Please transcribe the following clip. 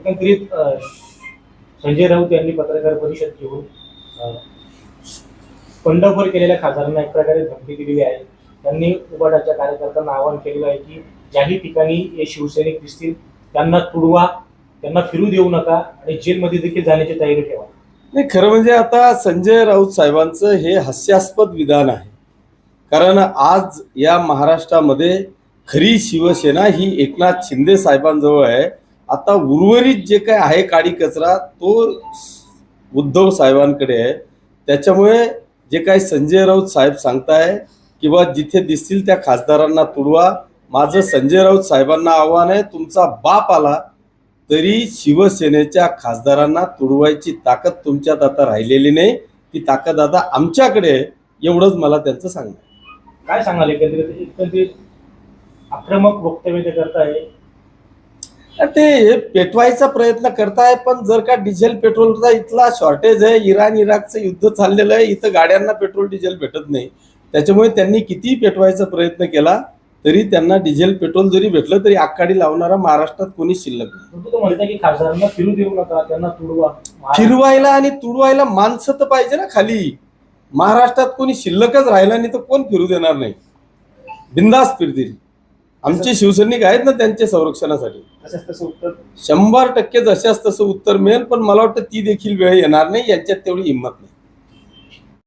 एकंदरीत संजय राऊत यांनी पत्रकार परिषद घेऊन बंडखोर केलेल्या खासदारांना एक प्रकारे धमकी दिलेली आहे. त्यांनी उबाटाच्या कार्यकर्त्यांना आवाहन केलेलं आहे की ज्याही ठिकाणी हे शिवसैनिक दिसतील त्यांना तुडवा, त्यांना फिरू देऊ नका आणि जेलमध्ये देखील जाण्याची तयारी ठेवा. नाही, खरं म्हणजे आता संजय राऊत साहेबांचं हे हास्यास्पद विधान आहे. कारण आज या महाराष्ट्रामध्ये खरी शिवसेना ही एकनाथ शिंदे साहेबांजवळ आहे. आता उर्वरित जे काय आहे काडी कचरा तो उद्धव साहेबांकडे आहे. त्याच्यामुळे जे काही संजय राऊत साहेब सांगताय किंवा जिथे दिसतील त्या खासदारांना तुडवा, माझं संजय राऊत साहेबांना आव्हान आहे, तुमचा बाप आला तरी शिवसेनेच्या खासदारांना तुडवायची ताकद तुमच्यात आता राहिलेली नाही. ती ताकद आता आमच्याकडे आहे, एवढंच मला त्यांचं सांगणं आहे. काय सांगाल एकंदरीत आक्रमक वक्तव्य ते करताय? ते पेटवायचा प्रयत्न करताय, पण जर का डिझेल पेट्रोलचा इथला शॉर्टेज आहे, इराण इराकचं युद्ध चाललेलं आहे, इथं गाड्यांना पेट्रोल डिझेल भेटत नाही. त्याच्यामुळे त्यांनी किती पेटवायचा प्रयत्न केला तरी त्यांना डिझेल पेट्रोल जरी भेटलं तरी आकाडी लावणारा महाराष्ट्रात कोणी शिल्लक नाही. म्हणता की खासदारांना फिरू देऊ नका, त्यांना तुडवा. फिरवायला आणि तुडवायला माणसं तर पाहिजे ना खाली. महाराष्ट्रात कोणी शिल्लकच राहिला नाही तर कोण फिरू देणार नाही. बिंदास फिरतील. आमचे शिवसैनिक आहेत ना त्यांच्या संरक्षणासाठी. तसं उत्तर 100% जशाच तसं उत्तर मिळेल, पण मला वाटतं ती देखील वेळ येणार नाही. यांच्यात तेवढी हिंमत नाही.